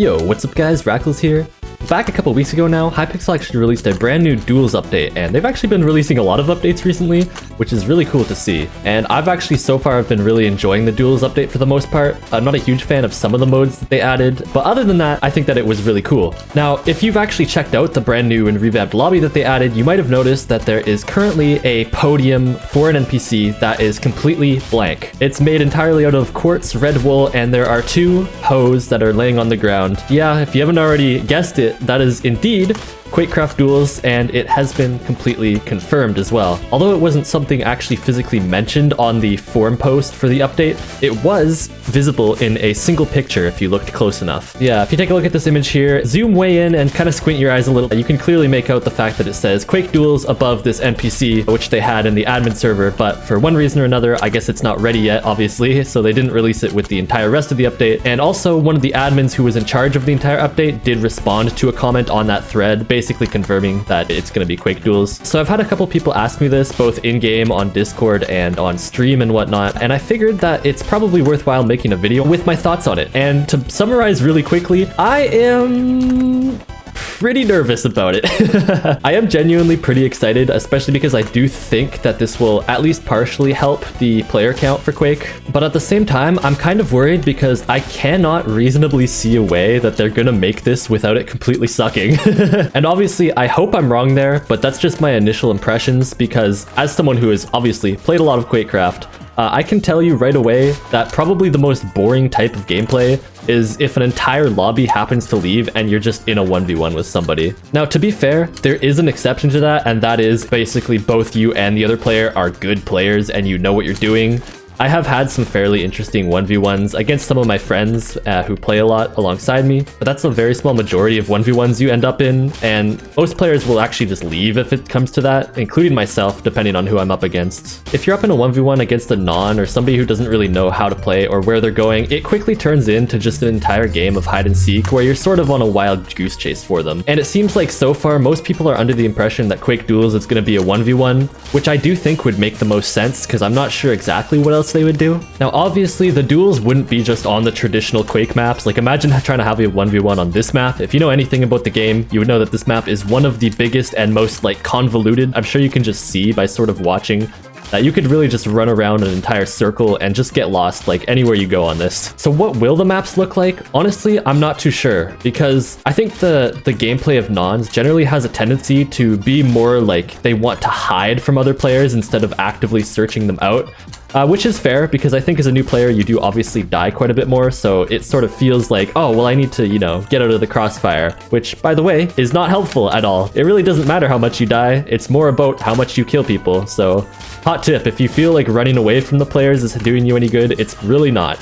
Yo, what's up guys, Rackals here. Back a couple weeks ago now, Hypixel actually released a brand new Duels update, and they've actually been releasing a lot of updates recently, which is really cool to see. And I've actually so far been really enjoying the Duels update for the most part. I'm not a huge fan of some of the modes that they added, but other than that, I think that it was really cool. Now, if you've actually checked out the brand new and revamped lobby that they added, you might have noticed that there is currently a podium for an NPC that is completely blank. It's made entirely out of quartz, red wool, and there are two hoes that are laying on the ground. Yeah, if you haven't already guessed it, that is indeed Quakecraft Duels, and it has been completely confirmed as well. Although it wasn't something actually physically mentioned on the forum post for the update, it was visible in a single picture if you looked close enough. Yeah, if you take a look at this image here, zoom way in and kind of squint your eyes a little, you can clearly make out the fact that it says Quake Duels above this NPC, which they had in the admin server, but for one reason or another, I guess it's not ready yet, obviously, so they didn't release it with the entire rest of the update. And also, one of the admins who was in charge of the entire update did respond to a comment on that thread, basically confirming that it's going to be Quake Duels. So I've had a couple people ask me this, both in-game, on Discord, and on stream and whatnot, and I figured that it's probably worthwhile making a video with my thoughts on it. And to summarize really quickly, I am pretty nervous about it. I am genuinely pretty excited, especially because I do think that this will at least partially help the player count for Quake. But at the same time, I'm kind of worried because I cannot reasonably see a way that they're gonna make this without it completely sucking. And obviously, I hope I'm wrong there, but that's just my initial impressions because as someone who has obviously played a lot of Quakecraft, I can tell you right away that probably the most boring type of gameplay is if an entire lobby happens to leave and you're just in a 1v1 with somebody. Now, to be fair, there is an exception to that, and that is basically both you and the other player are good players and you know what you're doing. I have had some fairly interesting 1v1s against some of my friends who play a lot alongside me, but that's a very small majority of 1v1s you end up in, and most players will actually just leave if it comes to that, including myself, depending on who I'm up against. If you're up in a 1v1 against a non or somebody who doesn't really know how to play or where they're going, it quickly turns into just an entire game of hide and seek where you're sort of on a wild goose chase for them. And it seems like so far most people are under the impression that Quake Duels is going to be a 1v1, which I do think would make the most sense because I'm not sure exactly what else they would do. Now obviously the duels wouldn't be just on the traditional Quake maps. Like imagine trying to have a 1v1 on this map. If you know anything about the game, you would know that this map is one of the biggest and most like convoluted. I'm sure you can just see by sort of watching that you could really just run around an entire circle and just get lost like anywhere you go on this. So what will the maps look like? Honestly, I'm not too sure because I think the gameplay of Nons generally has a tendency to be more like they want to hide from other players instead of actively searching them out. Which is fair because I think as a new player you do obviously die quite a bit more, so it sort of feels like, oh well, I need to, you know, get out of the crossfire, which by the way is not helpful at all. It really doesn't matter how much you die, it's more about how much you kill people. So hot tip, if you feel like running away from the players is doing you any good, it's really not.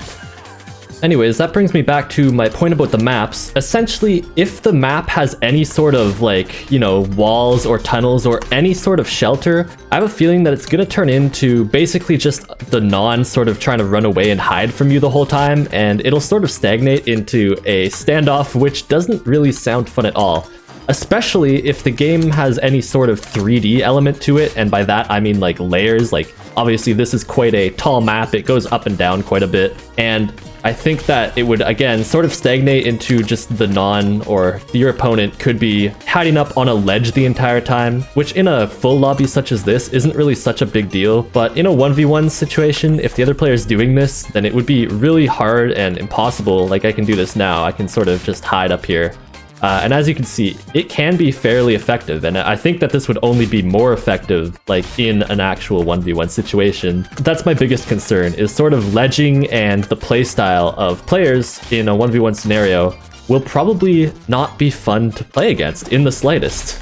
Anyways, that brings me back to my point about the maps. Essentially, if the map has any sort of like, you know, walls or tunnels or any sort of shelter, I have a feeling that it's gonna turn into basically just the non sort of trying to run away and hide from you the whole time, and it'll sort of stagnate into a standoff, which doesn't really sound fun at all. Especially if the game has any sort of 3D element to it, and by that I mean like layers. Like obviously this is quite a tall map, it goes up and down quite a bit, and I think that it would again sort of stagnate into just the non or your opponent could be hiding up on a ledge the entire time, which in a full lobby such as this isn't really such a big deal, but in a 1v1 situation, if the other player is doing this, then it would be really hard and impossible. Like I can do this now, I can sort of just hide up here. And as you can see, it can be fairly effective, and I think that this would only be more effective like in an actual 1v1 situation. That's my biggest concern, is sort of ledging, and the playstyle of players in a 1v1 scenario will probably not be fun to play against in the slightest.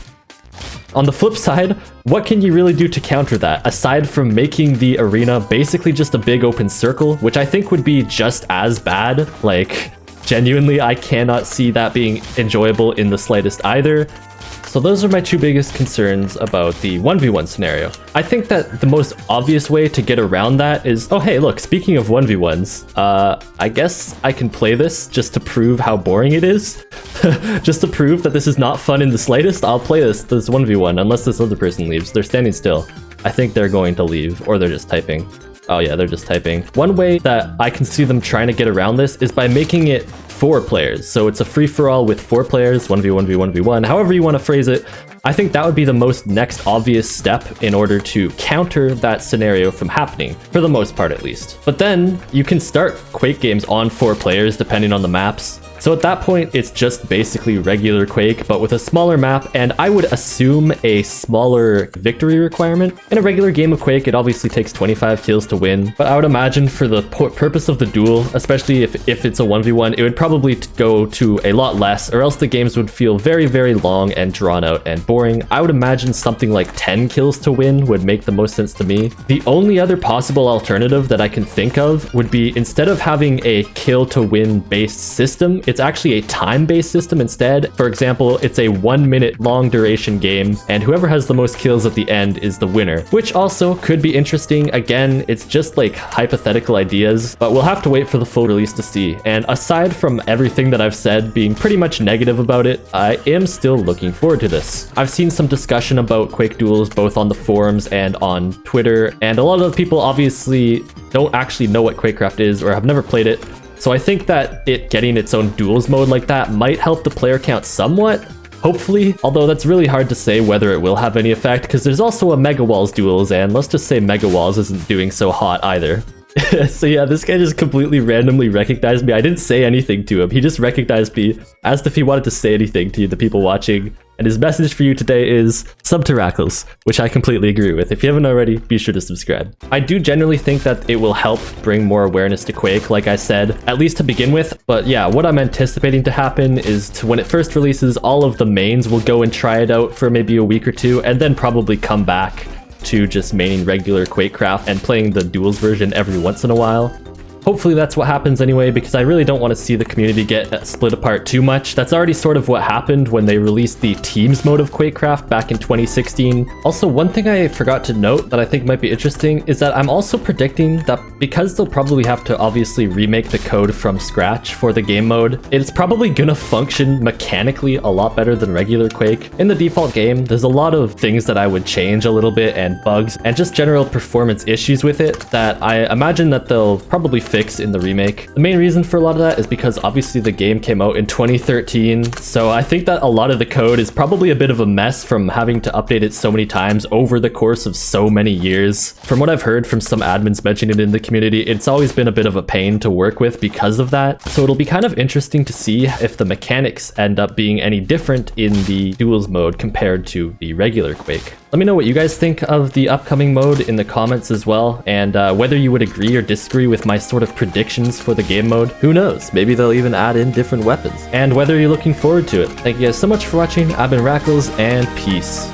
On the flip side, what can you really do to counter that, aside from making the arena basically just a big open circle, which I think would be just as bad. Like, genuinely, I cannot see that being enjoyable in the slightest either. So those are my two biggest concerns about the 1v1 scenario. I think that the most obvious way to get around that is, oh hey, look, speaking of 1v1s, I guess I can play this just to prove how boring it is. Just to prove that this is not fun in the slightest, I'll play this 1v1 unless this other person leaves. They're standing still. I think they're going to leave, or they're just typing. Oh yeah, they're just typing. One way that I can see them trying to get around this is by making it 4 players. So it's a free-for-all with 4 players, 1v1, 1v1, however you want to phrase it. I think that would be the most next obvious step in order to counter that scenario from happening, for the most part at least. But then you can start Quake games on 4 players depending on the maps. So at that point, it's just basically regular Quake, but with a smaller map, and I would assume a smaller victory requirement. In a regular game of Quake, it obviously takes 25 kills to win, but I would imagine for the purpose of the duel, especially if it's a 1v1, it would probably go to a lot less, or else the games would feel very, very long and drawn out and boring. I would imagine something like 10 kills to win would make the most sense to me. The only other possible alternative that I can think of would be, instead of having a kill to win based system, it's actually a time-based system instead. For example, it's a 1 minute long duration game, and whoever has the most kills at the end is the winner, which also could be interesting. Again, it's just like hypothetical ideas, but we'll have to wait for the full release to see. And aside from everything that I've said being pretty much negative about it, I am still looking forward to this. I've seen some discussion about Quake Duels both on the forums and on Twitter, and a lot of people obviously don't actually know what Quakecraft is or have never played it. So I think that it getting its own duels mode like that might help the player count somewhat, hopefully, although that's really hard to say whether it will have any effect, because there's also a Mega Walls duels, and let's just say Mega Walls isn't doing so hot either. So yeah, this guy just completely randomly recognized me. I didn't say anything to him. He just recognized me, asked if he wanted to say anything to the people watching. And his message for you today is sub to Rackals, which I completely agree with. If you haven't already, be sure to subscribe. I do generally think that it will help bring more awareness to Quake, like I said, at least to begin with. But yeah, what I'm anticipating to happen is when it first releases, all of the mains will go and try it out for maybe a week or two, and then probably come back to just maining regular Quakecraft and playing the Duels version every once in a while. Hopefully that's what happens anyway, because I really don't want to see the community get split apart too much. That's already sort of what happened when they released the Teams mode of Quakecraft back in 2016. Also, one thing I forgot to note that I think might be interesting is that I'm also predicting that because they'll probably have to obviously remake the code from scratch for the game mode, it's probably gonna function mechanically a lot better than regular Quake. In the default game, there's a lot of things that I would change a little bit, and bugs, and just general performance issues with it that I imagine that they'll probably fix in the remake. The main reason for a lot of that is because obviously the game came out in 2013, so I think that a lot of the code is probably a bit of a mess from having to update it so many times over the course of so many years. From what I've heard from some admins mentioning it in the community, it's always been a bit of a pain to work with because of that. So it'll be kind of interesting to see if the mechanics end up being any different in the Duels mode compared to the regular Quake. Let me know what you guys think of the upcoming mode in the comments as well, and whether you would agree or disagree with my sort of predictions for the game mode. Who knows, maybe they'll even add in different weapons, and whether you're looking forward to it. Thank you guys so much for watching. I've been Rackals, and peace.